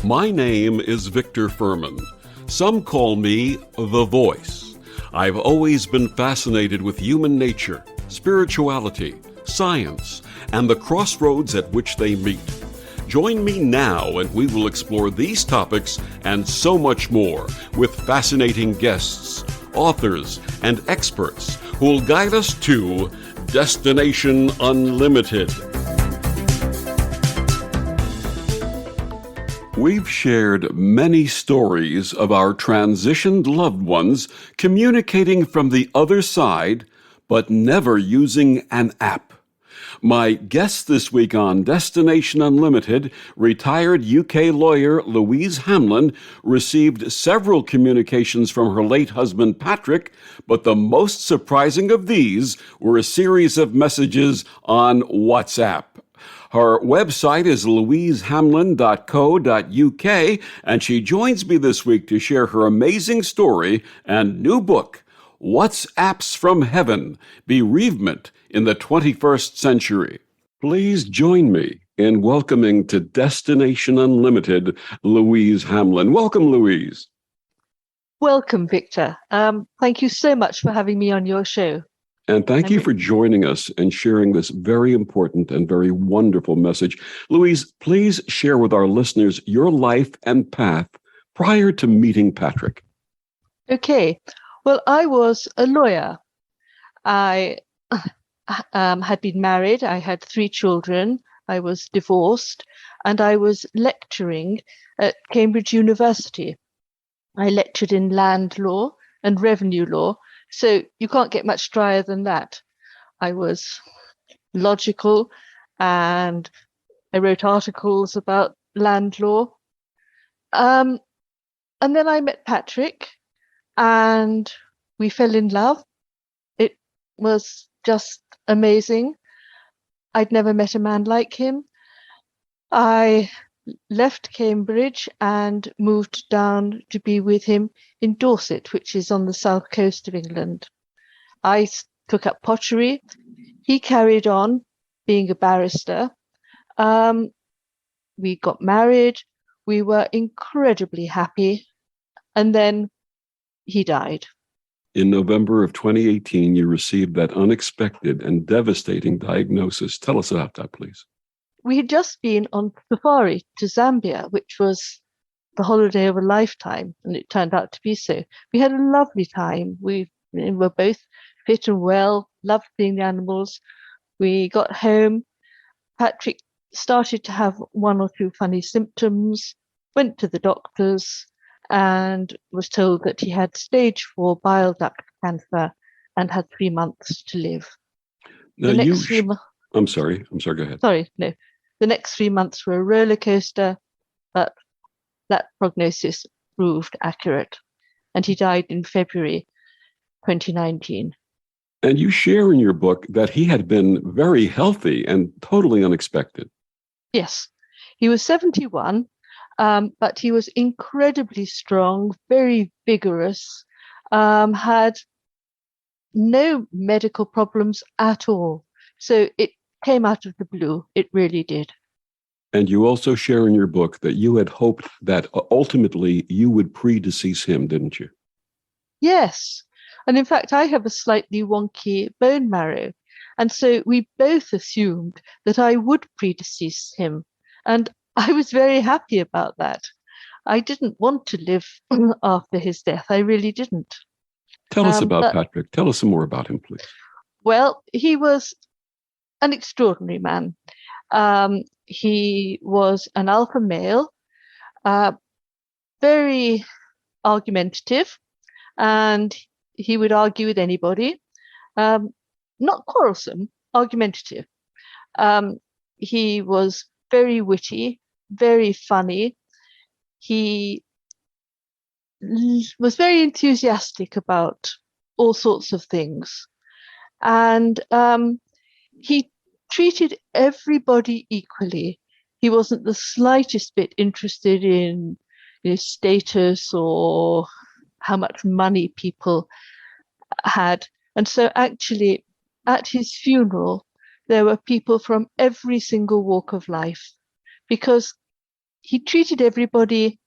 My name is Victor Fuhrman. Some call me the Voice. I've always been fascinated with human nature, spirituality, science, and the crossroads at which they meet. Join me now and we will explore these topics and so much more with fascinating guests, authors, and experts who will guide us to Destination Unlimited. We've shared many stories of our transitioned loved ones communicating from the other side, but never using an app. My guest this week on Destination Unlimited, retired UK lawyer Louise Hamlin, received several communications from her late husband Patrick, but the most surprising of these were a series of messages on WhatsApp. Her website is louisehamlin.co.uk, and she joins me this week to share her amazing story and new book, WhatsApps from Heaven, Bereavement in the 21st Century. Please join me in welcoming to Destination Unlimited, Louise Hamlin. Welcome, Louise. Welcome, Victor. Thank you so much for having me on your show. And thank you for joining us and sharing this very important and very wonderful message. Louise, please share with our listeners your life and path prior to meeting Patrick. Okay. Well, I was a lawyer. I had been married. I had 3 children. I was divorced, and I was lecturing at Cambridge University. I lectured in land law and revenue law. So you can't get much drier than that. I was logical and I wrote articles about land law. And then I met Patrick and we fell in love. It was just amazing. I'd never met a man like him. I left Cambridge and moved down to be with him in Dorset, which is on the south coast of England. I took up pottery. He carried on being a barrister. We got married. We were incredibly happy. And then he died. In November of 2018, you received that unexpected and devastating diagnosis. Tell us about that, please. We had just been on safari to Zambia, which was the holiday of a lifetime, and it turned out to be so. We had a lovely time. We were both fit and well, loved seeing the animals. We got home. Patrick started to have 1 or 2 funny symptoms, went to the doctors, and was told that he had stage 4 bile duct cancer and had 3 months to live. Now I'm sorry, go ahead. Sorry, no. The next 3 months were a roller coaster, but that prognosis proved accurate. And he died in February 2019. And you share in your book that he had been very healthy and totally unexpected. Yes, he was 71, but he was incredibly strong, very vigorous, had no medical problems at all. So it came out of the blue. It really did. And you also share in your book that you had hoped that ultimately you would predecease him, didn't you? Yes. And in fact, I have a slightly wonky bone marrow. And so we both assumed that I would predecease him. And I was very happy about that. I didn't want to live after his death. I really didn't. Tell us about Patrick. Tell us some more about him, please. Well, he was an extraordinary man. He was an alpha male, very argumentative, and he would argue with anybody. Not quarrelsome, argumentative. He was very witty, very funny. He was very enthusiastic about all sorts of things. And he treated everybody equally. He wasn't the slightest bit interested in status or how much money people had. And so actually at his funeral, there were people from every single walk of life, because he treated everybody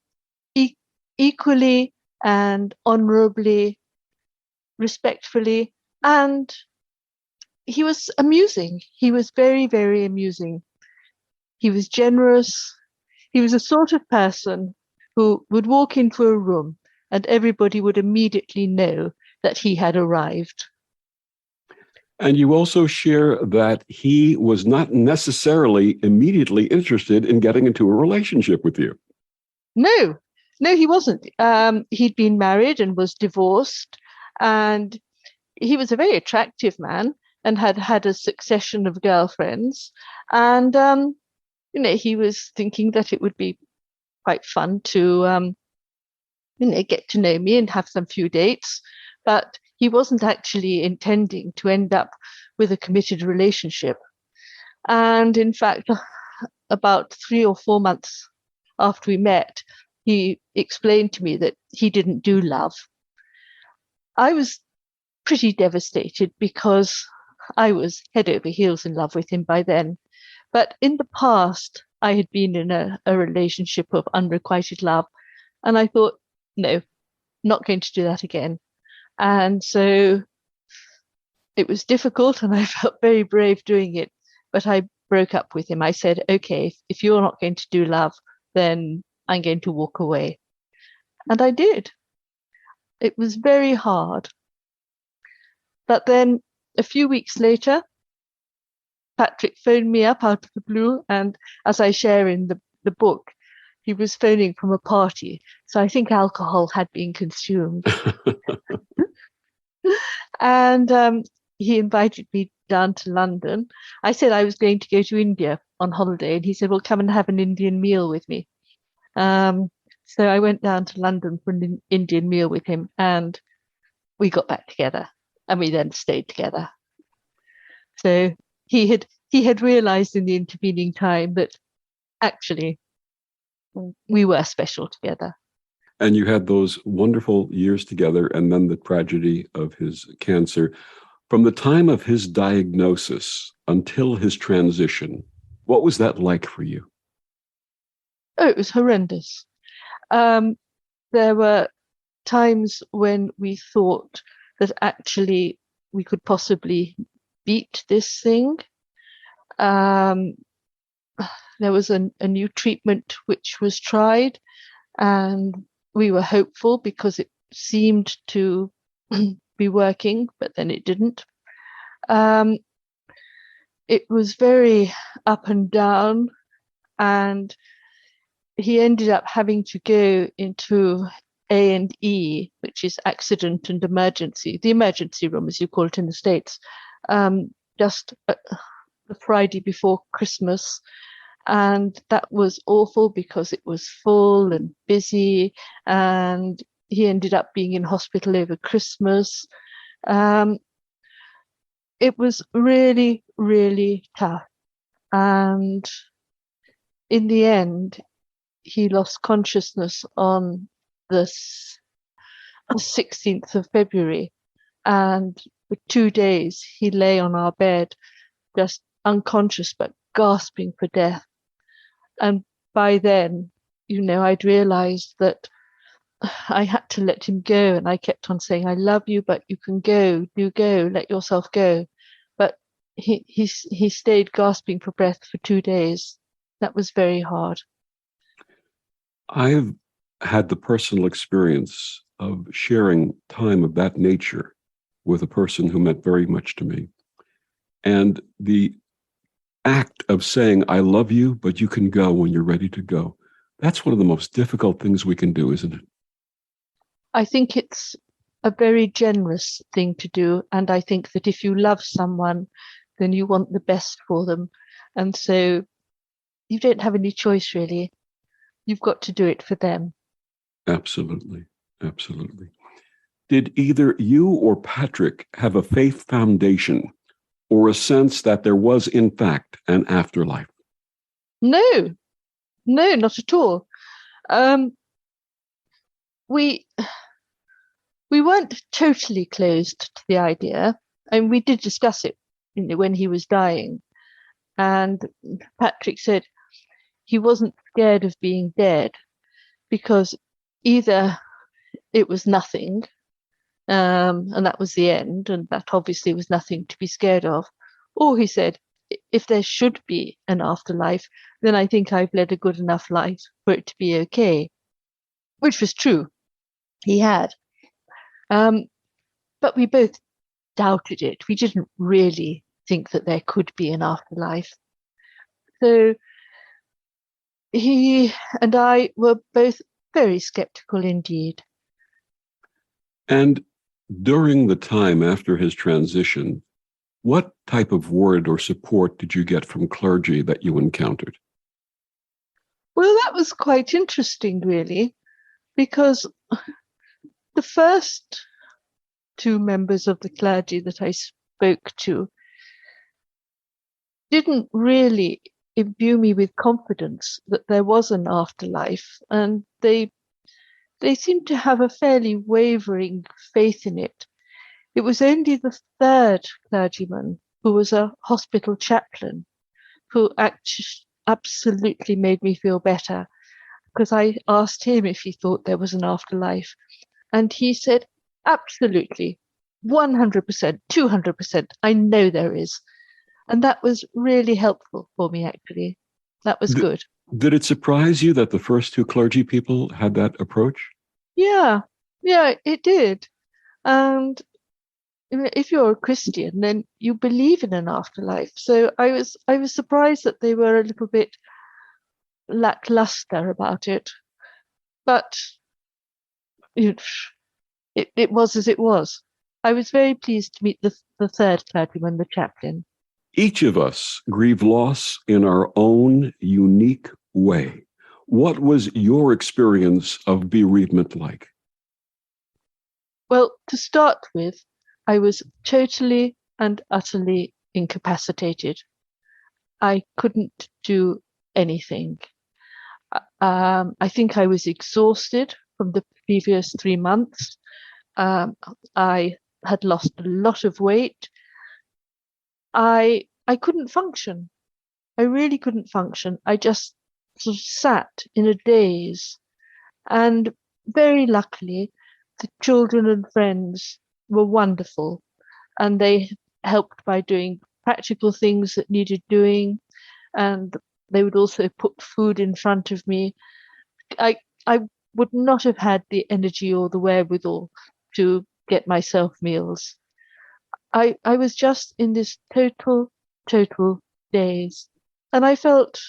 equally and honorably, respectfully, and he was amusing. He was very, very amusing. He was generous. He was a sort of person who would walk into a room and everybody would immediately know that he had arrived. And you also share that he was not necessarily immediately interested in getting into a relationship with you. No, he wasn't. He'd been married and was divorced, and he was a very attractive man and had had a succession of girlfriends. And, he was thinking that it would be quite fun to, get to know me and have some few dates. But he wasn't actually intending to end up with a committed relationship. And in fact, about 3 or 4 months after we met, he explained to me that he didn't do love. I was pretty devastated because I was head over heels in love with him by then. But in the past, I had been in a relationship of unrequited love. And I thought, no, not going to do that again. And so it was difficult and I felt very brave doing it. But I broke up with him. I said, okay, if you're not going to do love, then I'm going to walk away. And I did. It was very hard. But then a few weeks later, Patrick phoned me up out of the blue. And as I share in the book, he was phoning from a party. So I think alcohol had been consumed. And he invited me down to London. I said I was going to go to India on holiday. And he said, well, come and have an Indian meal with me. So I went down to London for an Indian meal with him and we got back together and we then stayed together. So he had realized in the intervening time that actually we were special together. And you had those wonderful years together and then the tragedy of his cancer. From the time of his diagnosis until his transition, what was that like for you? Oh, it was horrendous. There were times when we thought that actually we could possibly beat this thing. There was a new treatment which was tried, and we were hopeful because it seemed to be working, but then it didn't. It was very up and down, and he ended up having to go into A&E, which is accident and emergency, the emergency room, as you call it in the States, just the Friday before Christmas. And that was awful because it was full and busy, and he ended up being in hospital over Christmas. It was really, really tough. And in the end, he lost consciousness on the 16th of February. And for 2 days, he lay on our bed, just unconscious, but gasping for death. And by then, I'd realized that I had to let him go. And I kept on saying, I love you, but you can go, do go, let yourself go. But he stayed gasping for breath for 2 days. That was very hard. I've had the personal experience of sharing time of that nature with a person who meant very much to me. And the act of saying, I love you, but you can go when you're ready to go. That's one of the most difficult things we can do, isn't it? I think it's a very generous thing to do. And I think that if you love someone, then you want the best for them. And so you don't have any choice, really. You've got to do it for them. Absolutely. Absolutely. Did either you or Patrick have a faith foundation or a sense that there was, in fact, an afterlife? No, not at all. We weren't totally closed to the idea, and we did discuss it when he was dying. And Patrick said he wasn't scared of being dead, because either it was nothing, and that was the end, and that obviously was nothing to be scared of. Or he said, if there should be an afterlife, then I think I've led a good enough life for it to be okay, which was true. He had. Um, but we both doubted it. We didn't really think that there could be an afterlife. So he and I were both very skeptical indeed. And during the time after his transition, what type of word or support did you get from clergy that you encountered? Well, that was quite interesting, really, because the first two members of the clergy that I spoke to didn't really imbue me with confidence that there was an afterlife, and they seemed to have a fairly wavering faith in it. It was only the third clergyman, who was a hospital chaplain, who absolutely made me feel better, because I asked him if he thought there was an afterlife, and he said, absolutely, 100%, 200%, I know there is. And that was really helpful for me, actually. That was D- good. did it surprise you that the first two clergy people had that approach? Yeah, yeah, it did. And if you're a Christian, then you believe in an afterlife. So I was surprised that they were a little bit lackluster about it. But you know, it was as it was. I was very pleased to meet the third clergyman, the chaplain. Each of us grieve loss in our own unique way. What was your experience of bereavement like? Well, to start with, I was totally and utterly incapacitated. I couldn't do anything. I think I was exhausted from the previous 3 months. I had lost a lot of weight. I couldn't function. I really couldn't function. I just sort of sat in a daze. And very luckily, the children and friends were wonderful, and they helped by doing practical things that needed doing, and they would also put food in front of me. I would not have had the energy or the wherewithal to get myself meals. I was just in this total daze. And I felt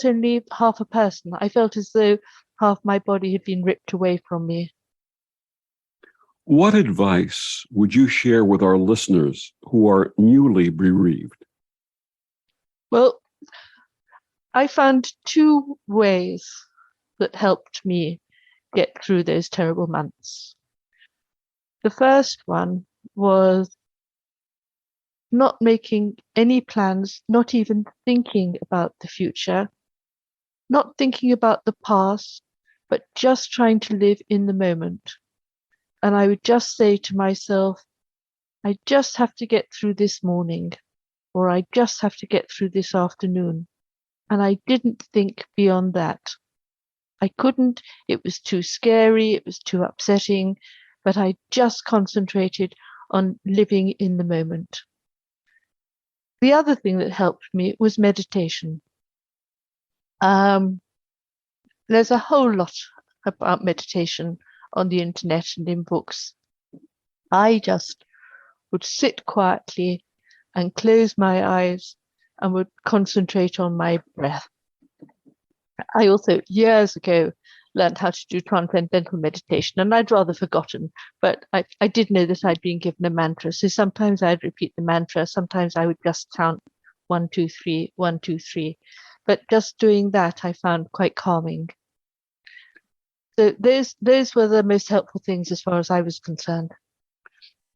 only half a person. I felt as though half my body had been ripped away from me. What advice would you share with our listeners who are newly bereaved? Well, I found two ways that helped me get through those terrible months. The first one was not making any plans, not even thinking about the future, not thinking about the past, but just trying to live in the moment. And I would just say to myself, I just have to get through this morning, or I just have to get through this afternoon. And I didn't think beyond that. I couldn't, it was too scary, it was too upsetting, but I just concentrated on living in the moment. The other thing that helped me was meditation. Um, there's a whole lot about meditation on the internet and in books. I just would sit quietly and close my eyes and would concentrate on my breath. I also, years ago, learned how to do transcendental meditation, and I'd rather forgotten, but I did know that I'd been given a mantra. So sometimes I'd repeat the mantra, sometimes I would just count 1, 2, 3, 1, 2, 3. But just doing that I found quite calming. So those were the most helpful things as far as I was concerned.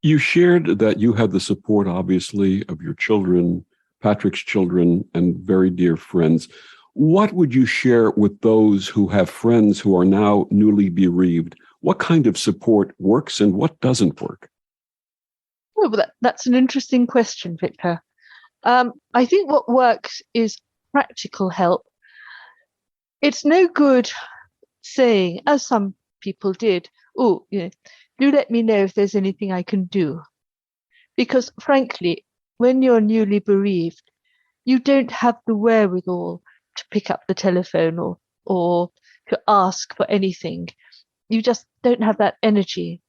You shared that you had the support, obviously, of your children, Patrick's children, and very dear friends. What would you share with those who have friends who are now newly bereaved? What kind of support works and what doesn't work? Oh, but that's an interesting question, Victor. I think what works is practical help, it's no good saying, as some people did, oh, do let me know if there's anything I can do. Because frankly, when you're newly bereaved, you don't have the wherewithal to pick up the telephone or to ask for anything. You just don't have that energy.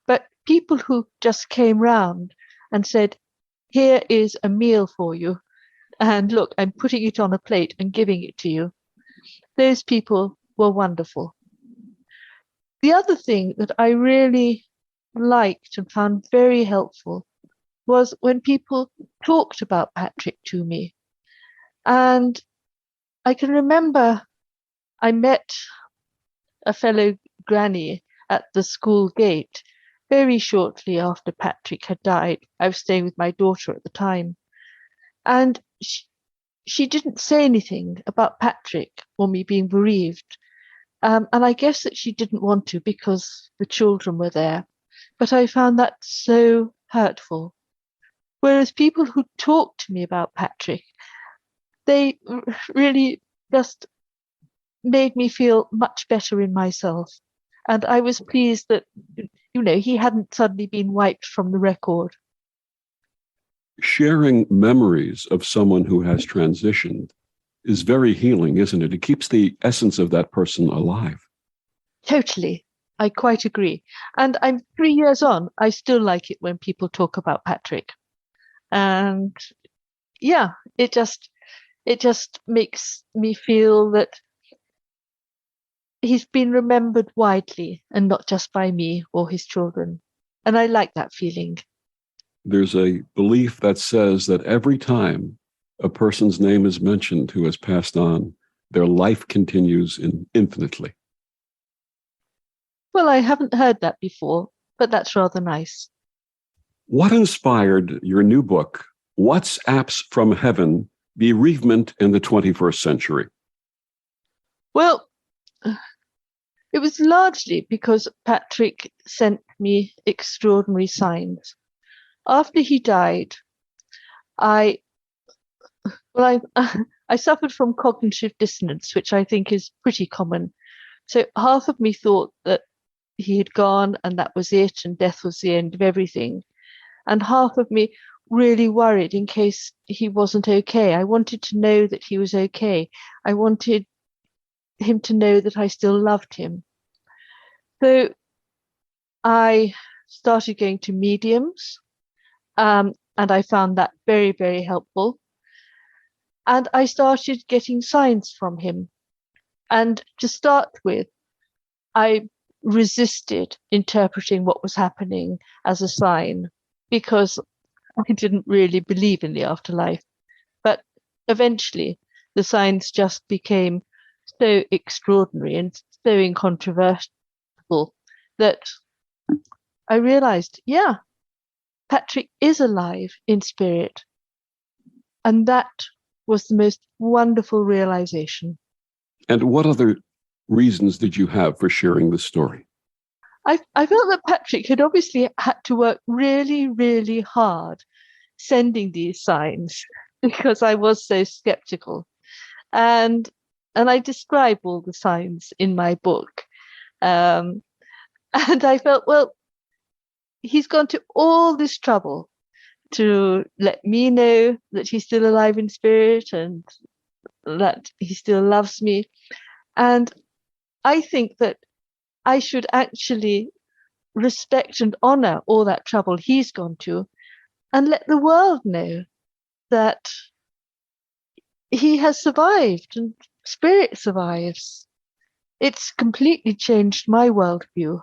But people who just came round and said, here is a meal for you, and look, I'm putting it on a plate and giving it to you. Those people were wonderful. The other thing that I really liked and found very helpful was when people talked about Patrick to me. And I can remember I met a fellow granny at the school gate very shortly after Patrick had died. I was staying with my daughter at the time. And she didn't say anything about Patrick or me being bereaved. And I guess that she didn't want to because the children were there. But I found that so hurtful. Whereas people who talked to me about Patrick, they really just made me feel much better in myself. And I was pleased that, he hadn't suddenly been wiped from the record. Sharing memories of someone who has transitioned is very healing, isn't it? It keeps the essence of that person alive. Totally. I quite agree. And I'm 3 years on. I still like it when people talk about Patrick. And yeah, it just makes me feel that he's been remembered widely and not just by me or his children. And I like that feeling. There's a belief that says that every time a person's name is mentioned who has passed on, their life continues infinitely. Well, I haven't heard that before, but that's rather nice. What inspired your new book, What's Apps from Heaven? Bereavement in the 21st Century? Well, it was largely because Patrick sent me extraordinary signs. After he died, I well, I suffered from cognitive dissonance, which I think is pretty common. So half of me thought that he had gone and that was it, and death was the end of everything. And half of me really worried in case he wasn't okay. I wanted to know that he was okay. I wanted him to know that I still loved him. So I started going to mediums, and I found that very, very helpful. And I started getting signs from him. And to start with, I resisted interpreting what was happening as a sign because I didn't really believe in the afterlife. But eventually, the signs just became so extraordinary and so incontrovertible that I realized, yeah, Patrick is alive in spirit. And that was the most wonderful realization. And what other reasons did you have for sharing this story? I felt that Patrick had obviously had to work really, really hard sending these signs because I was so skeptical. And I describe all the signs in my book. And I felt, well, he's gone to all this trouble to let me know that he's still alive in spirit and that he still loves me. And I think that I should actually respect and honor all that trouble he's gone to and let the world know that he has survived and spirit survives. It's completely changed my worldview.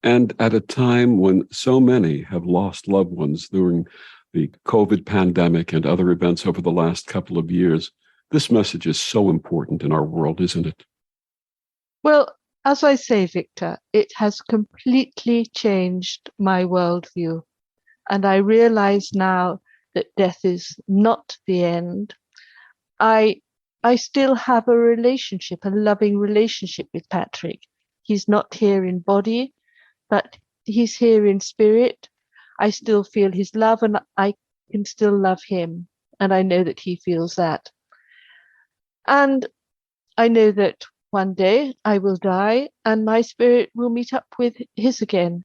And at a time when so many have lost loved ones during the COVID pandemic and other events over the last couple of years, this message is so important in our world, isn't it? Well, as I say, Victor, it has completely changed my worldview. And I realize now that death is not the end. I still have a relationship, a loving relationship with Patrick. He's not here in body, but he's here in spirit. I still feel his love and I can still love him. And I know that he feels that. And I know that one day I will die and my spirit will meet up with his again.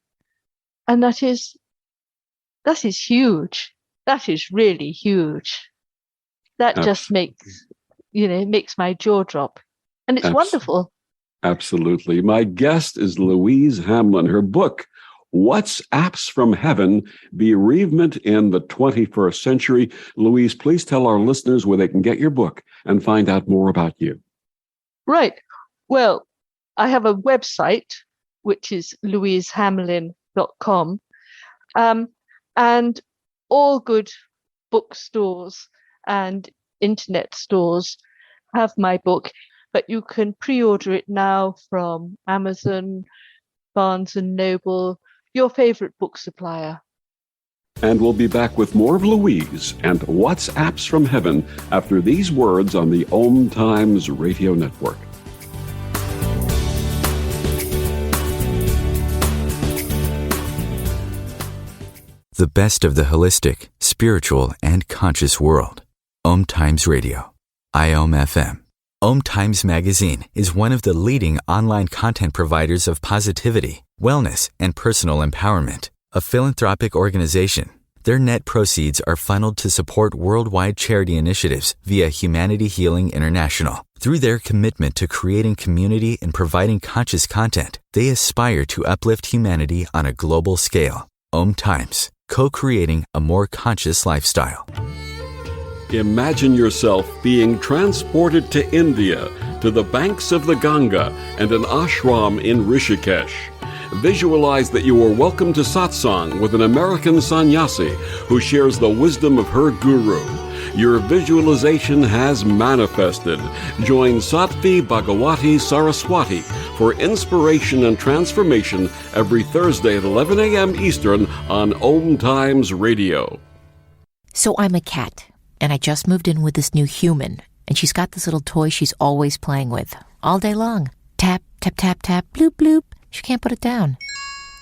And that is huge. That is really huge. That just Absolutely. makes my jaw drop. And it's Abs- wonderful. Absolutely. My guest is Louise Hamlin. Her book, What's Apps from Heaven? Bereavement in the 21st Century. Louise, please tell our listeners where they can get your book and find out more about you. Right. Well, I have a website, which is louisehamlin.com. And all good bookstores and internet stores have my book, but you can pre-order it now from Amazon, Barnes and Noble, your favorite book supplier. And we'll be back with more of Louise and What's Apps from Heaven after these words on the OMTimes Radio Network. The best of the holistic, spiritual, and conscious world. OMTimes Radio. IOM FM. OMTimes Magazine is one of the leading online content providers of positivity, wellness, and personal empowerment. A philanthropic organization, their net proceeds are funneled to support worldwide charity initiatives via Humanity Healing International. Through their commitment to creating community and providing conscious content, they aspire to uplift humanity on a global scale. OMTimes. Co-creating a more conscious lifestyle. Imagine yourself being transported to India, to the banks of the Ganga and an ashram in Rishikesh. Visualize that you are welcome to satsang with an American sannyasi who shares the wisdom of her guru. Your visualization has manifested. Join Sattvi Bhagawati Saraswati for inspiration and transformation every Thursday at 11 a.m. Eastern on OMTimes Radio. So I'm a cat, and I just moved in with this new human, and she's got this little toy she's always playing with, all day long. Tap, tap, tap, tap, bloop, bloop. She can't put it down.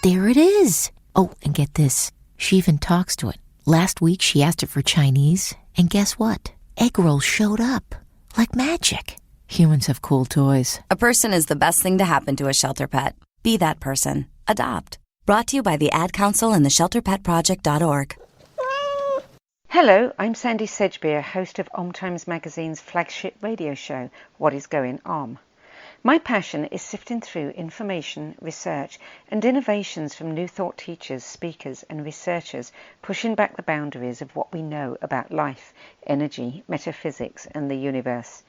There it is. Oh, and get this. She even talks to it. Last week, she asked it for Chinese, and guess what? Egg rolls showed up. Like magic. Humans have cool toys. A person is the best thing to happen to a shelter pet. Be that person. Adopt. Brought to you by the Ad Council and the ShelterPetProject.org. Hello, I'm Sandy Sedgbeer, host of OMTimes Magazine's flagship radio show, What is Going On? My passion is sifting through information, research, and innovations from new thought teachers, speakers, and researchers pushing back the boundaries of what we know about life, energy, metaphysics, and the universe.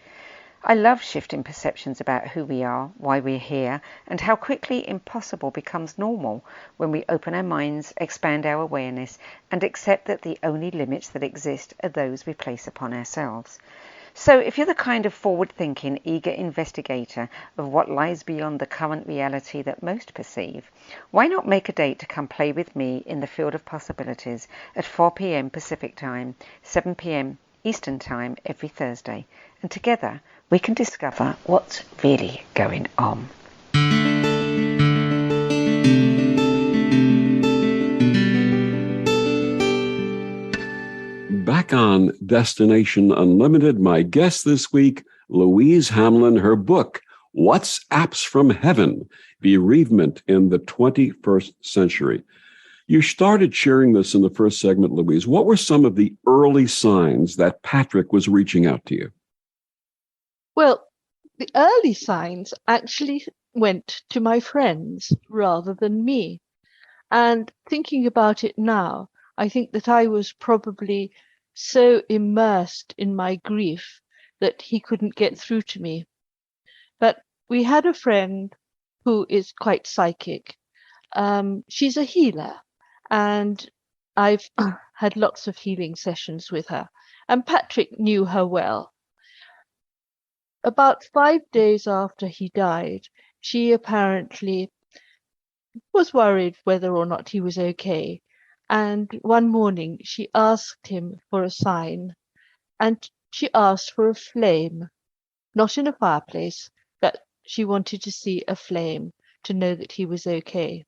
I love shifting perceptions about who we are, why we're here, and how quickly impossible becomes normal when we open our minds, expand our awareness, and accept that the only limits that exist are those we place upon ourselves. So if you're the kind of forward-thinking, eager investigator of what lies beyond the current reality that most perceive, why not make a date to come play with me in the field of possibilities at 4 p.m. Pacific Time, 7 p.m. Eastern Time every Thursday, and together we can discover what's really going on. Back on Destination Unlimited, my guest this week, Louise Hamlin, her book, What's Apps from Heaven? Bereavement in the 21st Century. You started sharing this in the first segment, Louise. What were some of the early signs that Patrick was reaching out to you? Well, the early signs actually went to my friends rather than me. And thinking about it now, I think that I was probably so immersed in my grief that he couldn't get through to me. But we had a friend who is quite psychic. She's a healer, and I've had lots of healing sessions with her. And Patrick knew her well. About 5 days after he died, she apparently was worried whether or not he was okay. And one morning she asked him for a sign, and she asked for a flame, not in a fireplace, but she wanted to see a flame to know that he was okay.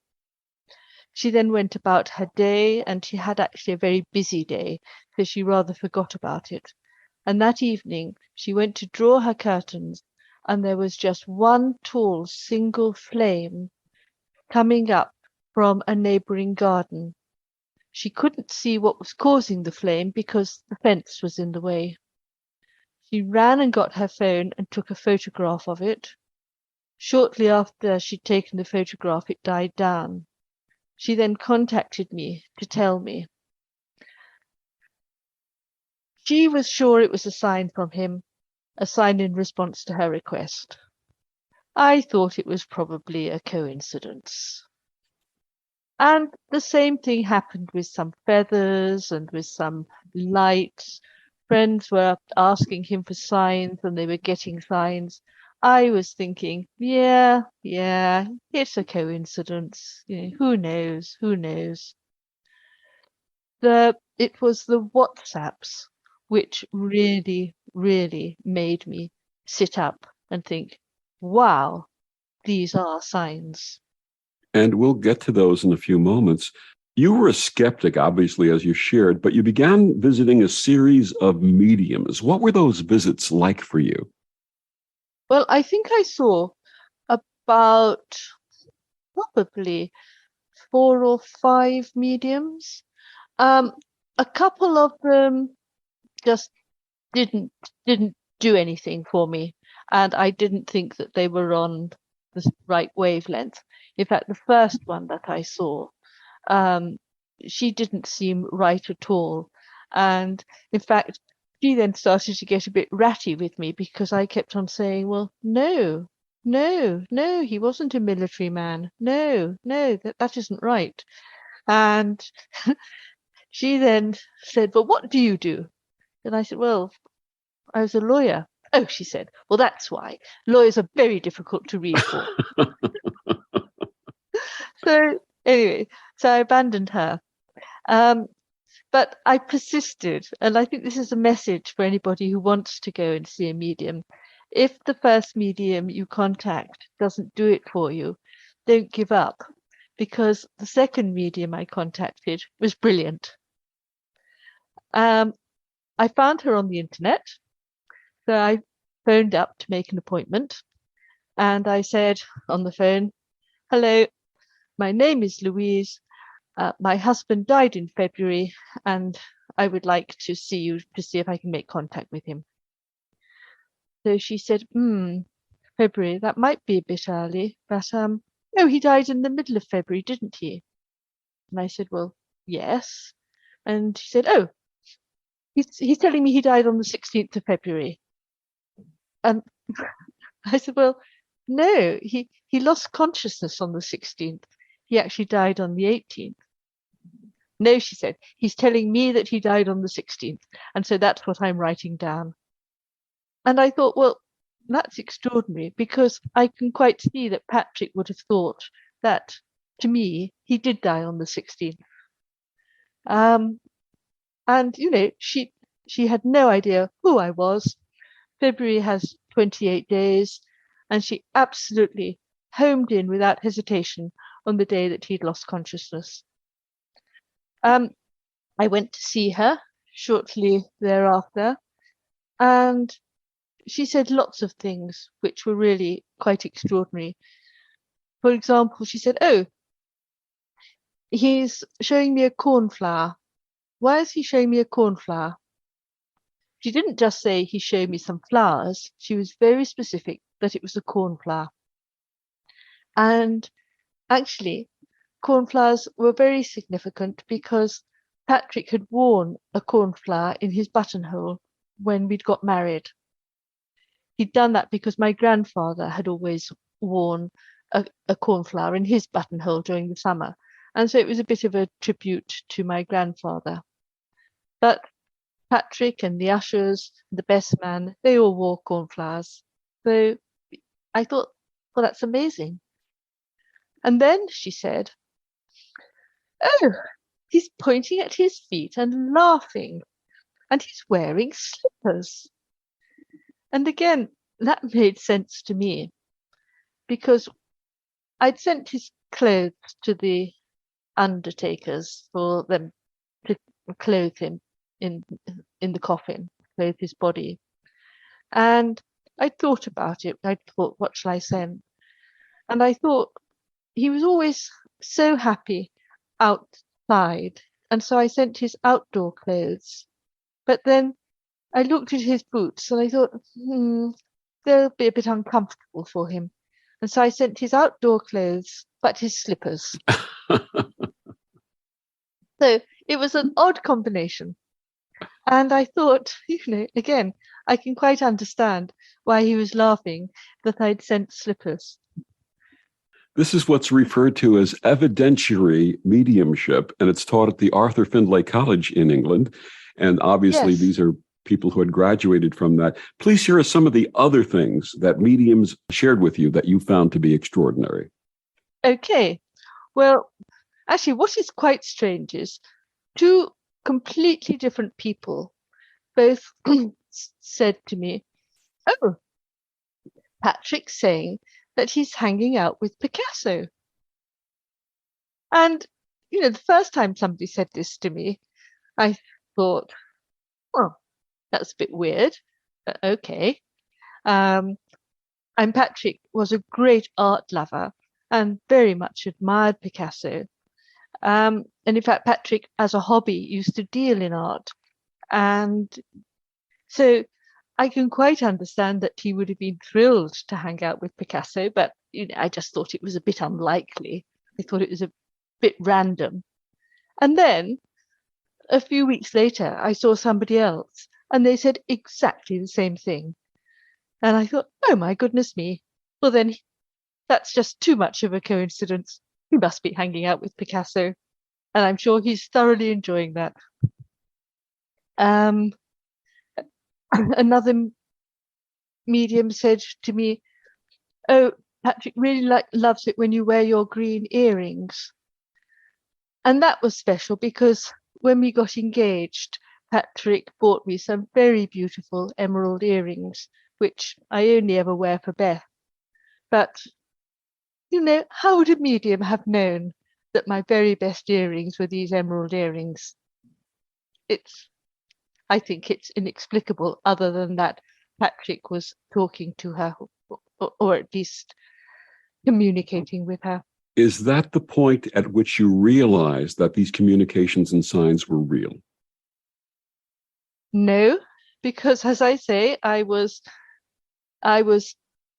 She then went about her day, and she had actually a very busy day, so she rather forgot about it. And that evening she went to draw her curtains, and there was just one tall single flame coming up from a neighbouring garden. She couldn't see what was causing the flame because the fence was in the way. She ran and got her phone and took a photograph of it. Shortly after she'd taken the photograph, it died down. She then contacted me to tell me. She was sure it was a sign from him, a sign in response to her request. I thought it was probably a coincidence. And the same thing happened with some feathers and with some lights. Friends were asking him for signs and they were getting signs. I was thinking, yeah, it's a coincidence. Who knows? Who knows? It was the WhatsApps which really, really made me sit up and think, wow, these are signs. And we'll get to those in a few moments. You were a skeptic, obviously, as you shared, but you began visiting a series of mediums. What were those visits like for you? Well, I think I saw about probably 4 or 5 mediums. A couple of them just didn't do anything for me, and I didn't think that they were on the right wavelength. In fact, the first one that I saw, she didn't seem right at all, and in fact, she then started to get a bit ratty with me because I kept on saying, "Well, no, he wasn't a military man. No, that isn't right." And she then said, "Well, what do you do?" And I said, "Well, I was a lawyer." "Oh," she said, "well, that's why. Lawyers are very difficult to read for." So anyway, so I abandoned her. But I persisted, and I think this is a message for anybody who wants to go and see a medium. If the first medium you contact doesn't do it for you, don't give up, because the second medium I contacted was brilliant. I found her on the internet, so I phoned up to make an appointment, and I said on the phone, "Hello, my name is Louise. My husband died in February, and I would like to see you to see if I can make contact with him." So she said, February, that might be a bit early, but no, he died in the middle of February, didn't he? And I said, "Well, yes." And she said, "Oh, he's telling me he died on the 16th of February." And I said, "Well, no, he lost consciousness on the 16th. He actually died on the 18th. "No," she said, "he's telling me that he died on the 16th. And so that's what I'm writing down." And I thought, well, that's extraordinary because I can quite see that Patrick would have thought that, to me, he did die on the 16th. And, she had no idea who I was. February has 28 days, and she absolutely homed in without hesitation on the day that he'd lost consciousness. I went to see her shortly thereafter, and she said lots of things which were really quite extraordinary. For example, she said, "Oh, he's showing me a cornflower. Why is he showing me a cornflower?" She didn't just say he showed me some flowers. She was very specific that it was a cornflower. And actually, cornflowers were very significant because Patrick had worn a cornflower in his buttonhole when we'd got married. He'd done that because my grandfather had always worn a cornflower in his buttonhole during the summer. And so it was a bit of a tribute to my grandfather. But Patrick and the ushers, the best man, they all wore cornflowers. So I thought, well, that's amazing. And then she said, "Oh, he's pointing at his feet and laughing, and he's wearing slippers." And again, that made sense to me because I'd sent his clothes to the undertakers for them to clothe him in the coffin, clothe his body. And I thought about it. I thought, what shall I send? And I thought he was always so happy outside. And so I sent his outdoor clothes. But then I looked at his boots and I thought, they'll be a bit uncomfortable for him. And so I sent his outdoor clothes, but his slippers. So it was an odd combination. And I thought, again, I can quite understand why he was laughing that I'd sent slippers. This is what's referred to as evidentiary mediumship, and it's taught at the Arthur Findlay College in England. And obviously, Yes. these are people who had graduated from that. Please share some of the other things that mediums shared with you that you found to be extraordinary. Okay. Well, actually, what is quite strange is two completely different people both said to me, "Oh, Patrick's saying that he's hanging out with Picasso." And, the first time somebody said this to me, I thought, well, that's a bit weird. Okay. And Patrick was a great art lover and very much admired Picasso. And in fact, Patrick, as a hobby, used to deal in art. And so I can quite understand that he would have been thrilled to hang out with Picasso, but I just thought it was a bit unlikely. I thought it was a bit random. And then a few weeks later, I saw somebody else and they said exactly the same thing. And I thought, oh my goodness me. Well, then that's just too much of a coincidence. He must be hanging out with Picasso. And I'm sure he's thoroughly enjoying that. Another medium said to me, oh, Patrick really loves it when you wear your green earrings. And that was special because when we got engaged, Patrick bought me some very beautiful emerald earrings, which I only ever wear for Beth. But, how would a medium have known that my very best earrings were these emerald earrings? I think it's inexplicable, other than that Patrick was talking to her, or at least communicating with her. Is that the point at which you realized that these communications and signs were real? No, because as I say, I was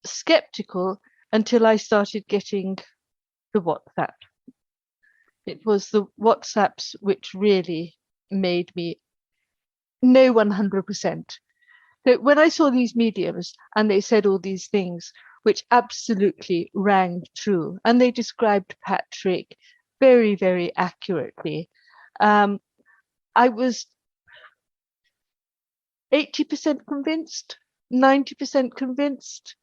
skeptical until I started getting the WhatsApp. It was the WhatsApps which really made me know 100%. So when I saw these mediums and they said all these things, which absolutely rang true, and they described Patrick very, very accurately, I was 80% convinced, 90% convinced,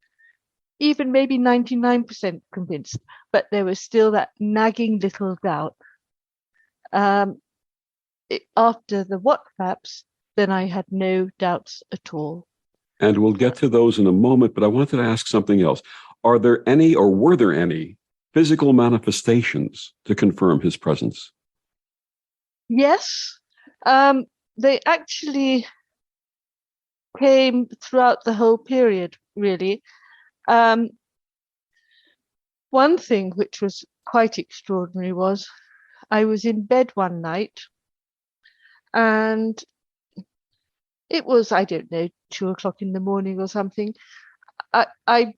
even maybe 99% convinced, but there was still that nagging little doubt. After the WhatsApps, then I had no doubts at all. And we'll get to those in a moment, but I wanted to ask something else. Are there any, or were there any, physical manifestations to confirm his presence? Yes, they actually came throughout the whole period, really. One thing which was quite extraordinary was I was in bed one night and it was, I don't know, 2 o'clock in the morning or something. I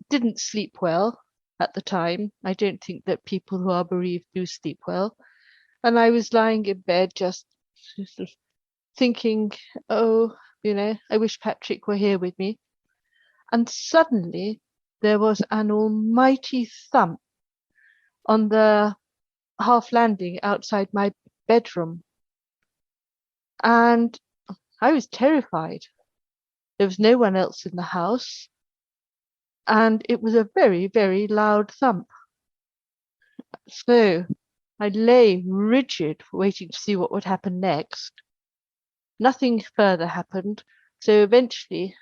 didn't sleep well at the time. I don't think that people who are bereaved do sleep well. And I was lying in bed just sort of thinking, oh, I wish Patrick were here with me. And suddenly there was an almighty thump on the half landing outside my bedroom. And I was terrified. There was no one else in the house. And it was a very, very loud thump. So I lay rigid, waiting to see what would happen next. Nothing further happened. So eventually,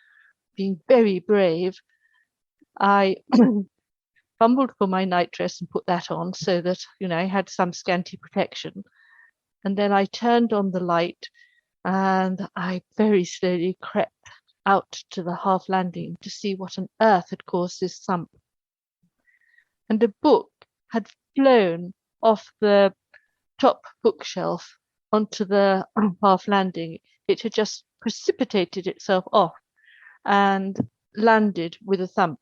being very brave, I fumbled for my nightdress and put that on so that, I had some scanty protection. And then I turned on the light and I very slowly crept out to the half landing to see what on earth had caused this thump. And a book had flown off the top bookshelf onto the half landing. It had just precipitated itself off and landed with a thump.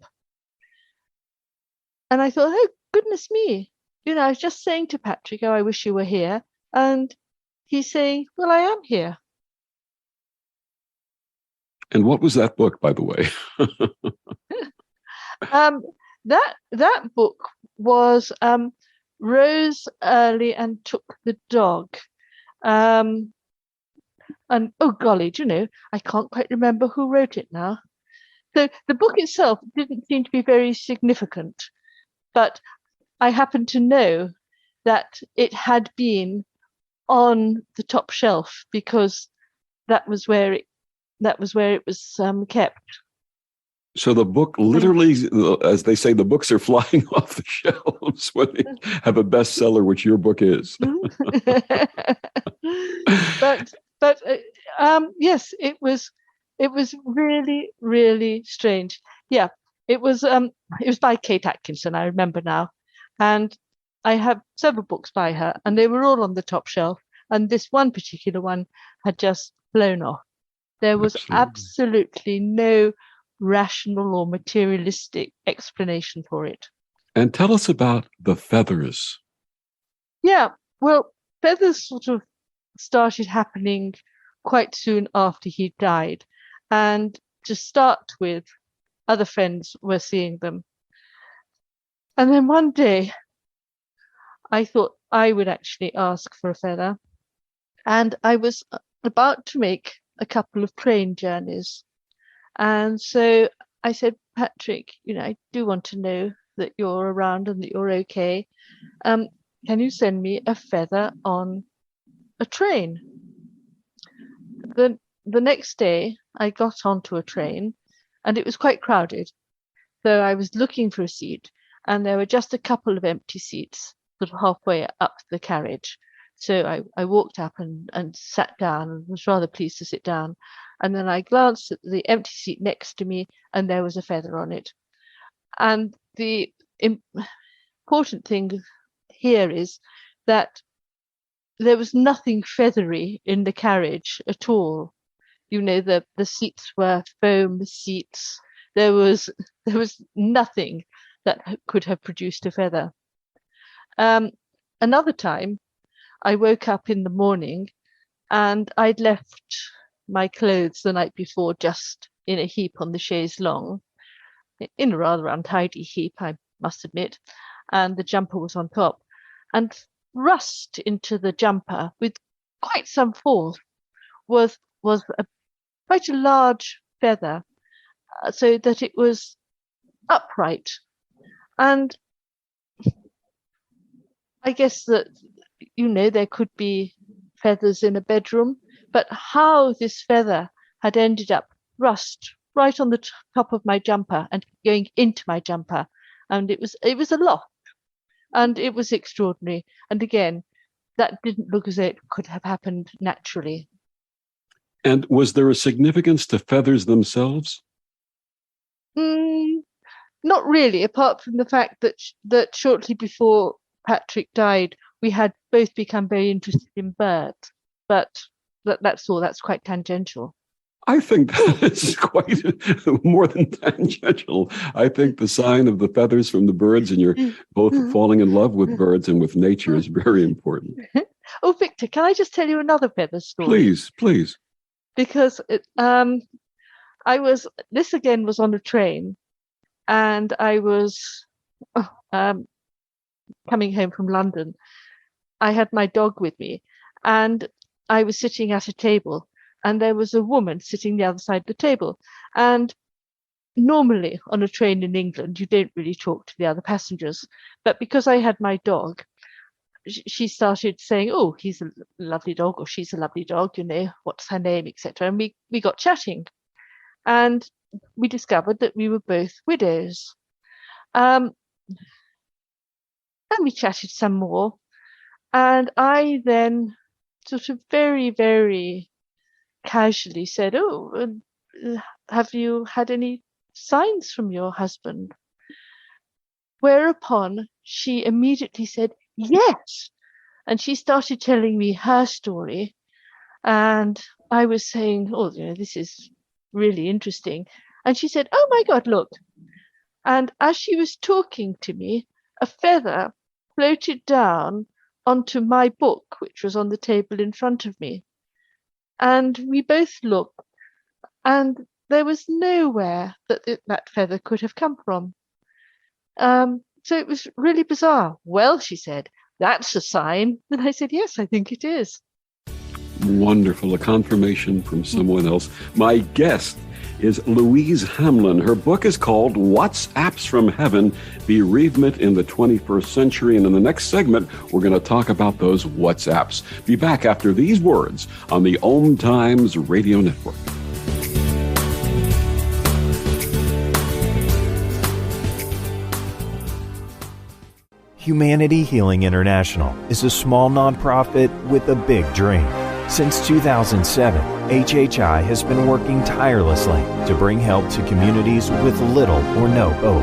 And I thought, oh, goodness me. I was just saying to Patrick, oh, I wish you were here. And he's saying, well, I am here. And what was that book, by the way? That book was Rose Early and Took the Dog. And oh golly, I can't quite remember who wrote it now. So the book itself didn't seem to be very significant, but I happen to know that it had been on the top shelf because that was where it was kept. So the book literally, as they say, the books are flying off the shelves when they have a bestseller, which your book is. but yes, it was really, really strange. Yeah, it was by Kate Atkinson, I remember now, and I have several books by her, and they were all on the top shelf, and this one particular one had just flown off. There was absolutely no rational or materialistic explanation for it. And tell us about the feathers. Yeah, well, feathers sort of started happening quite soon after he died. And to start with, other friends were seeing them. And then one day, I thought I would actually ask for a feather. And I was about to make a couple of train journeys. And so I said, Patrick, I do want to know that you're around and that you're okay. Can you send me a feather on a train? The next day, I got onto a train and it was quite crowded. So I was looking for a seat and there were just a couple of empty seats sort of halfway up the carriage. So I walked up and sat down and was rather pleased to sit down. And then I glanced at the empty seat next to me and there was a feather on it. And the important thing here is that there was nothing feathery in the carriage at all. The seats were foam seats. There was nothing that could have produced a feather. Another time, I woke up in the morning and I'd left my clothes the night before just in a heap on the chaise longue, in a rather untidy heap, I must admit, and the jumper was on top. And thrust into the jumper with quite some force was quite a large feather, so that it was upright. And I guess that there could be feathers in a bedroom, but how this feather had ended up thrust right on the top of my jumper and going into my jumper, and it was a loft, and it was extraordinary. And again, that didn't look as though it could have happened naturally. And was there a significance to feathers themselves? Not really, apart from the fact that shortly before Patrick died, we had both become very interested in birds. But that's all. That's quite tangential. I think that's quite more than tangential. I think the sign of the feathers from the birds and you're both falling in love with birds and with nature is very important. Oh, Victor, can I just tell you another feather story? Please. Because this again was on a train, and I was coming home from London. I had my dog with me, and I was sitting at a table, and there was a woman sitting the other side of the table. And normally on a train in England, you don't really talk to the other passengers. But because I had my dog, she started saying, oh, he's a lovely dog, or she's a lovely dog, what's her name, etc. And we got chatting. And we discovered that we were both widows. And we chatted some more. And I then sort of very, very casually said, oh, have you had any signs from your husband? Whereupon she immediately said, yes. And she started telling me her story. And I was saying, oh, this is really interesting. And she said, oh my God, look. And as she was talking to me, a feather floated down onto my book, which was on the table in front of me. And we both looked, and there was nowhere that that feather could have come from. So it was really bizarre. Well, she said, that's a sign. And I said, yes, I think it is. Wonderful. A confirmation from someone else. My guest is Louise Hamlin. Her book is called What's Apps from Heaven? Bereavement in the 21st Century. And in the next segment, we're going to talk about those WhatsApps. Be back after these words on the OMTimes Radio Network. Humanity Healing International is a small nonprofit with a big dream. Since 2007, HHI has been working tirelessly to bring help to communities with little or no hope.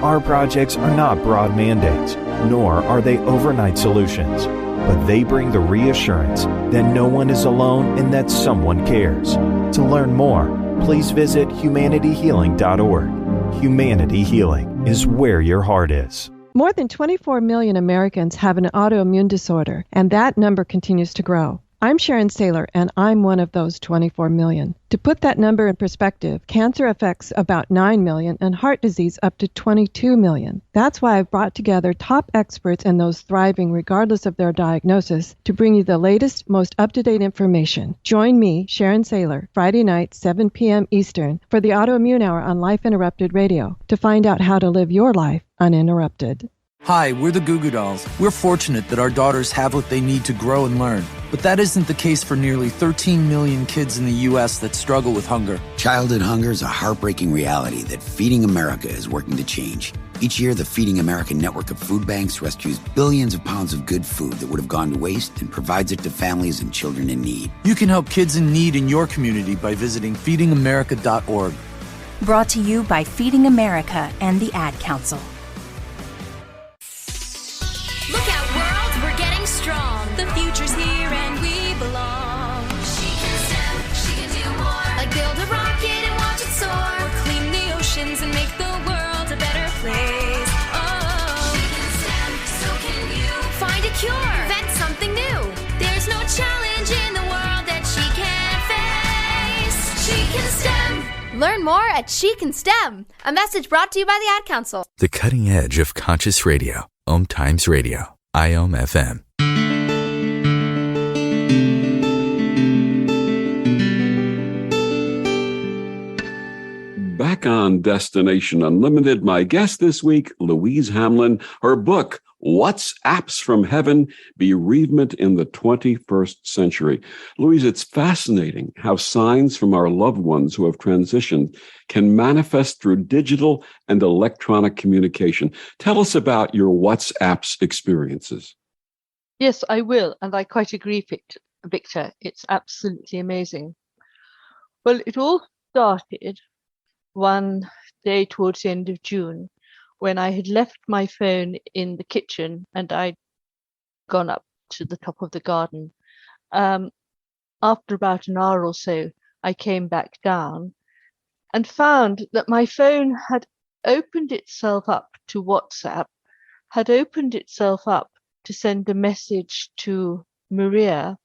Our projects are not broad mandates, nor are they overnight solutions, but they bring the reassurance that no one is alone and that someone cares. To learn more, please visit humanityhealing.org. Humanity Healing is where your heart is. More than 24 million Americans have an autoimmune disorder, and that number continues to grow. I'm Sharon Saylor, and I'm one of those 24 million. To put that number in perspective, cancer affects about 9 million and heart disease up to 22 million. That's why I've brought together top experts and those thriving regardless of their diagnosis to bring you the latest, most up-to-date information. Join me, Sharon Saylor, Friday night, 7 p.m. Eastern, for the Autoimmune Hour on Life Interrupted Radio to find out how to live your life uninterrupted. Hi, we're the Goo Goo Dolls. We're fortunate that our daughters have what they need to grow and learn. But that isn't the case for nearly 13 million kids in the U.S. that struggle with hunger. Childhood hunger is a heartbreaking reality that Feeding America is working to change. Each year, the Feeding America network of food banks rescues billions of pounds of good food that would have gone to waste and provides it to families and children in need. You can help kids in need in your community by visiting feedingamerica.org. Brought to you by Feeding America and the Ad Council. Look out, world, we're getting strong. The future's here and we belong. She can STEM, she can do more. Like build a rocket and watch it soar. Or clean the oceans and make the world a better place. Oh, she can STEM, so can you. Find a cure, invent something new. There's no challenge in the world that she can't face. She can STEM. Learn more at She Can STEM. A message brought to you by the Ad Council. The cutting edge of conscious radio. OMTimes Radio. IOM FM. Back on Destination Unlimited, my guest this week, Louise Hamlin. Her book, What's Apps from Heaven? Bereavement in the 21st Century. Louise, it's fascinating how signs from our loved ones who have transitioned can manifest through digital and electronic communication. Tell us about your WhatsApps experiences. Yes, I will. And I quite agree, Victor. It's absolutely amazing. Well, it all started one day towards the end of June when I had left my phone in the kitchen and I'd gone up to the top of the garden. After about an hour or so, I came back down and found that my phone had opened itself up to WhatsApp, had opened itself up to send a message to Maria,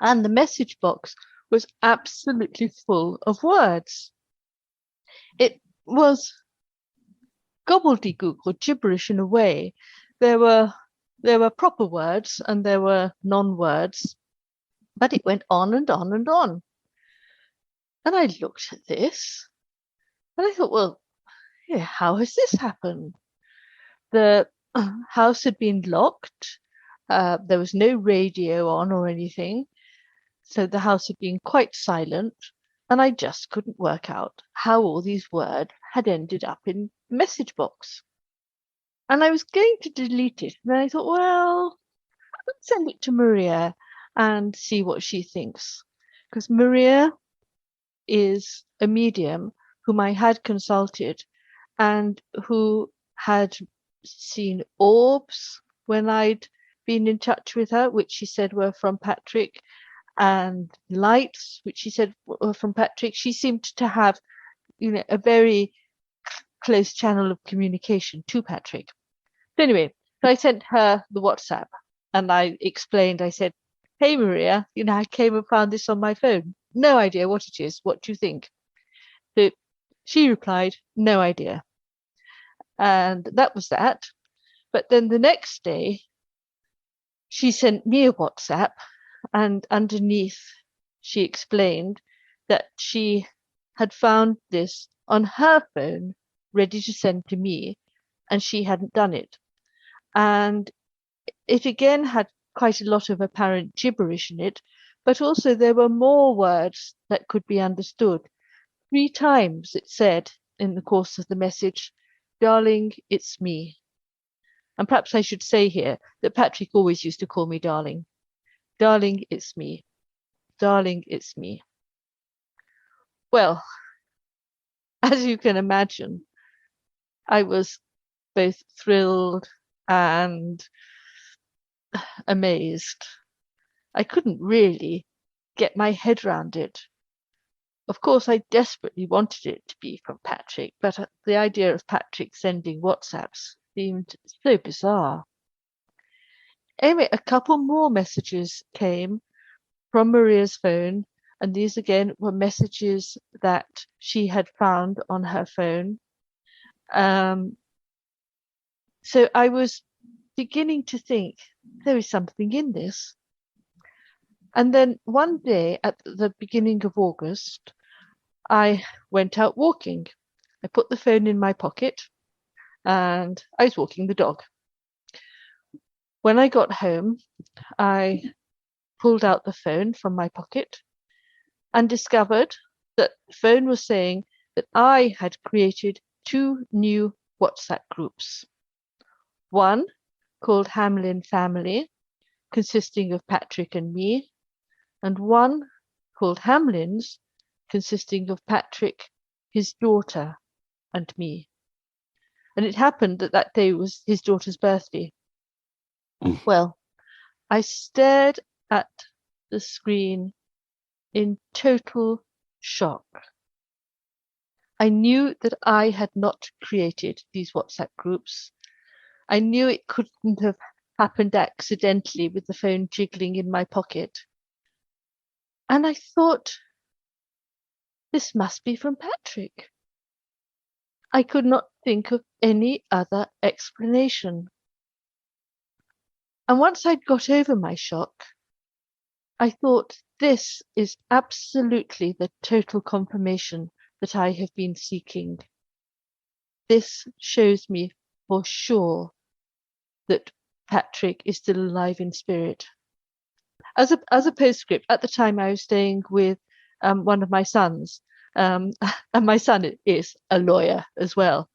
and the message box was absolutely full of words. It was gobbledygook or gibberish in a way. There were proper words and there were non-words, but it went on and on and on. And I looked at this and I thought, well, yeah, how has this happened? The house had been locked. There was no radio on or anything. So the house had been quite silent. And I just couldn't work out how all these words had ended up in the message box. And I was going to delete it. And then I thought, well, let's send it to Maria and see what she thinks. Because Maria is a medium whom I had consulted and who had seen orbs when I'd been in touch with her, which she said were from Patrick, and lights, which she said were from Patrick. She seemed to have, a very close channel of communication to Patrick. So anyway, so I sent her the WhatsApp and I explained, I said, "Hey Maria, I came and found this on my phone. No idea what it is. What do you think?" So she replied, "No idea." And that was that. But then the next day, she sent me a WhatsApp, and underneath she explained that she had found this on her phone ready to send to me, and she hadn't done it. And it again had quite a lot of apparent gibberish in it, but also there were more words that could be understood. 3 times it said in the course of the message, "Darling, it's me." And perhaps I should say here that Patrick always used to call me darling. "Darling, it's me. Darling, it's me." Well, as you can imagine, I was both thrilled and amazed. I couldn't really get my head round it. Of course, I desperately wanted it to be from Patrick, but the idea of Patrick sending WhatsApps seemed so bizarre. Anyway, a couple more messages came from Maria's phone, and these again were messages that she had found on her phone. So I was beginning to think there is something in this. And then one day at the beginning of August, I went out walking. I put the phone in my pocket and I was walking the dog. When I got home, I pulled out the phone from my pocket and discovered that the phone was saying that I had created 2 new WhatsApp groups. One called Hamlin Family, consisting of Patrick and me, and one called Hamlin's, consisting of Patrick, his daughter, and me. And it happened that that day was his daughter's birthday. Well, I stared at the screen in total shock. I knew that I had not created these WhatsApp groups. I knew it couldn't have happened accidentally with the phone jiggling in my pocket. And I thought, this must be from Patrick. I could not think of any other explanation. And once I'd got over my shock, I thought, this is absolutely the total confirmation that I have been seeking. This shows me for sure that Patrick is still alive in spirit. As a postscript, at the time I was staying with one of my sons, and my son is a lawyer as well.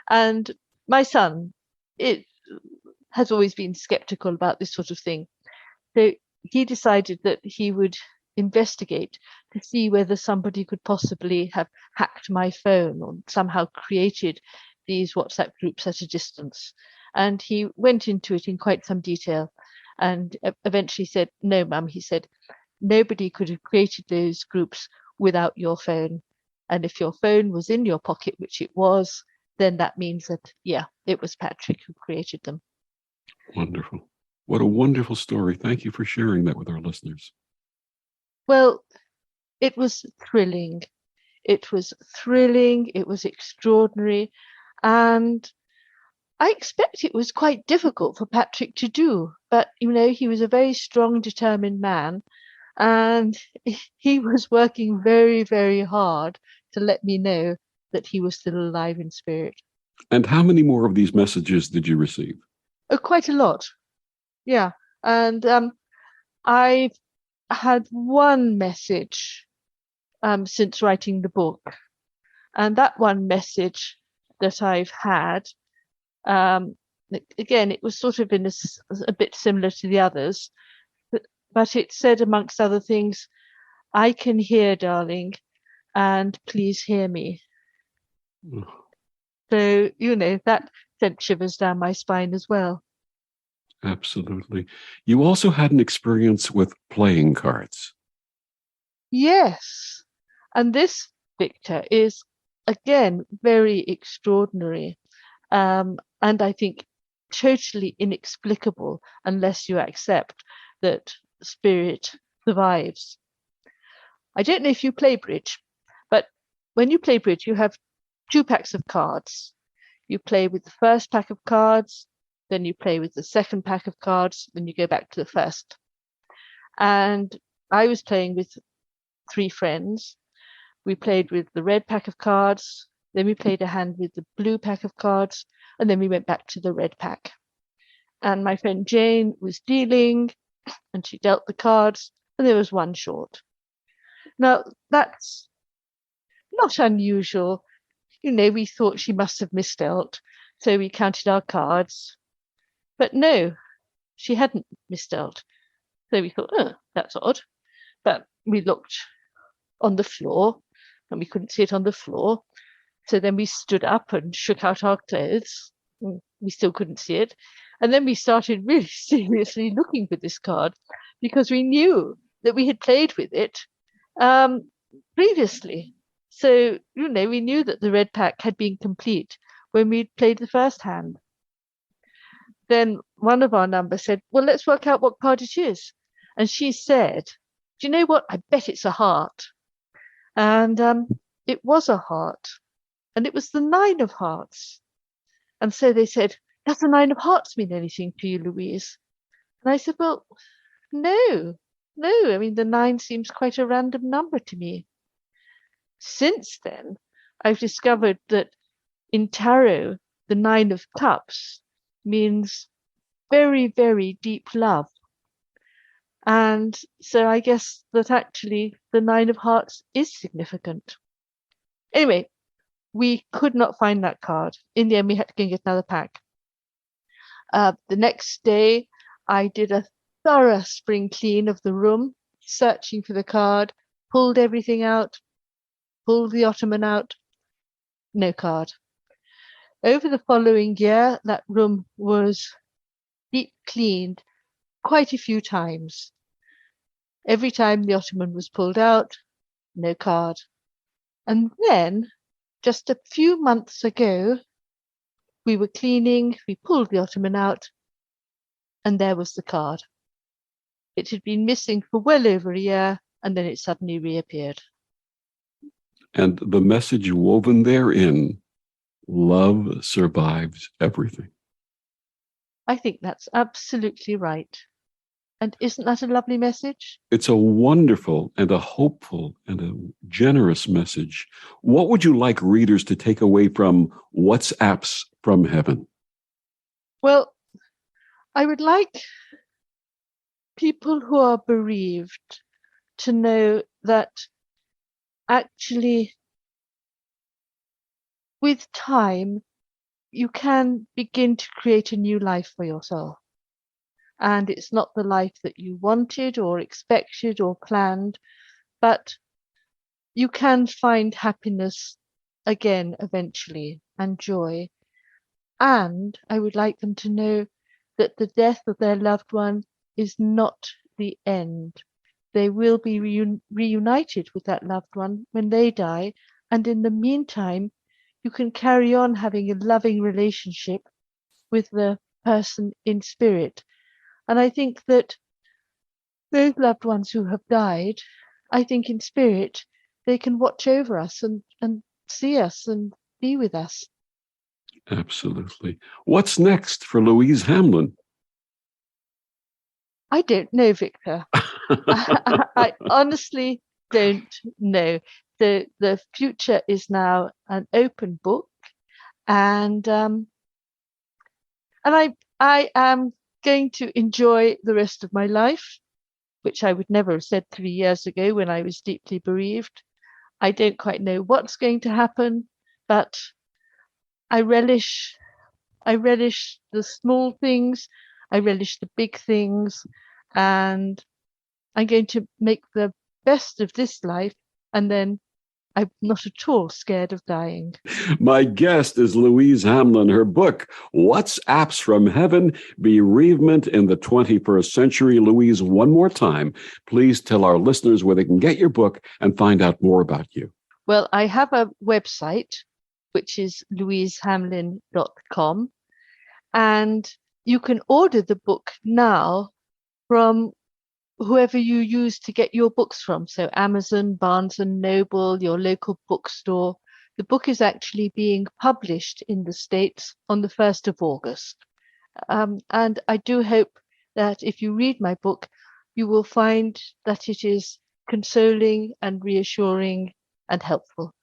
And my son has always been skeptical about this sort of thing. So he decided that he would investigate to see whether somebody could possibly have hacked my phone or somehow created these WhatsApp groups at a distance. And he went into it in quite some detail and eventually said, "No, Mum," he said, "nobody could have created those groups without your phone. And if your phone was in your pocket, which it was, then that means that, yeah, it was Patrick who created them." Wonderful. What a wonderful story. Thank you for sharing that with our listeners. Well, it was thrilling. It was thrilling. It was extraordinary. And I expect it was quite difficult for Patrick to do. But, he was a very strong, determined man. And he was working very, very hard to let me know that he was still alive in spirit. And how many more of these messages did you receive? Oh, quite a lot. Yeah. And I've had one message since writing the book. And that one message that I've had, again, it was sort of in a bit similar to the others, but it said, amongst other things, "I can hear, darling, and please hear me. Oh, So, that sent shivers down my spine as well. absolutely. You also had an experience with playing cards. Yes. And this, Victor, is again very extraordinary. And I think totally inexplicable unless you accept that spirit survives. I don't know if you play bridge, but when you play bridge, you have 2 packs of cards. You play with the first pack of cards, then you play with the second pack of cards, then you go back to the first. And I was playing with 3 friends. We played with the red pack of cards, then we played a hand with the blue pack of cards, and then we went back to the red pack. And my friend Jane was dealing, and she dealt the cards, and there was 1 short. Now, that's not unusual. We thought she must have misdealt, so we counted our cards. But no, she hadn't misdealt. So we thought, oh, that's odd. But we looked on the floor, and we couldn't see it on the floor. So then we stood up and shook out our clothes. We still couldn't see it. And then we started really seriously looking for this card because we knew that we had played with it previously. So, we knew that the red pack had been complete when we played the first hand. Then one of our numbers said, well, let's work out what card it is. And she said, do you know what? I bet it's a heart. And it was a heart. And it was the 9 of hearts. And so they said, does the 9 of hearts mean anything to you, Louise? And I said, well, no. I mean, the 9 seems quite a random number to me. Since then, I've discovered that in tarot, the 9 of cups means very, very deep love. And so I guess that actually the 9 of hearts is significant. Anyway, we could not find that card. In the end, we had to go and get another pack. The next day, I did a thorough spring clean of the room, searching for the card, pulled everything out, pulled the ottoman out, no card. Over the following year, that room was deep cleaned quite a few times. Every time the ottoman was pulled out, no card. And then, just a few months ago, we were cleaning, we pulled the ottoman out, and there was the card. It had been missing for well over a year, and then it suddenly reappeared. And the message woven therein, love survives everything. I think that's absolutely right. And isn't that a lovely message? It's a wonderful and a hopeful and a generous message. What would you like readers to take away from WhatsApps from Heaven? Well, I would like people who are bereaved to know that actually, with time, you can begin to create a new life for yourself. And it's not the life that you wanted or expected or planned, but you can find happiness again eventually and joy. And I would like them to know that the death of their loved one is not the end. They will be reunited with that loved one when they die. And in the meantime, you can carry on having a loving relationship with the person in spirit. And I think that those loved ones who have died, I think in spirit, they can watch over us and see us and be with us. Absolutely. What's next for Louise Hamlin? I don't know, Victor. I honestly don't know. The future is now an open book, and I am going to enjoy the rest of my life, which I would never have said 3 years ago when I was deeply bereaved. I don't quite know what's going to happen, but I relish the small things, I relish the big things, and I'm going to make the best of this life and then I'm not at all scared of dying. My guest is Louise Hamlin. Her book, What's Apps from Heaven? Bereavement in the 21st Century. Louise, one more time, please tell our listeners where they can get your book and find out more about you. Well, I have a website, which is louisehamlin.com, and you can order the book now from whoever you use to get your books from. So Amazon, Barnes and Noble, your local bookstore. The book is actually being published in the States on the 1st of August. And I do hope that if you read my book, you will find that it is consoling and reassuring and helpful.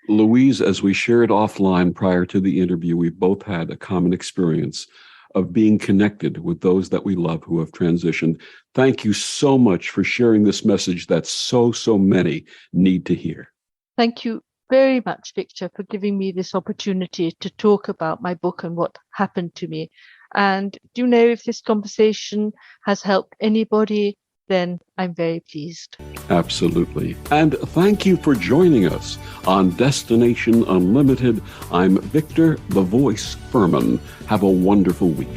Louise, as we shared offline prior to the interview, we both had a common experience of being connected with those that we love who have transitioned. Thank you so much for sharing this message that so many need to hear. Thank you very much, Victor, for giving me this opportunity to talk about my book and what happened to me. And do you know, if this conversation has helped anybody, then I'm very pleased. Absolutely. And thank you for joining us on Destination Unlimited. I'm Victor, the Voice Fuhrman. Have a wonderful week.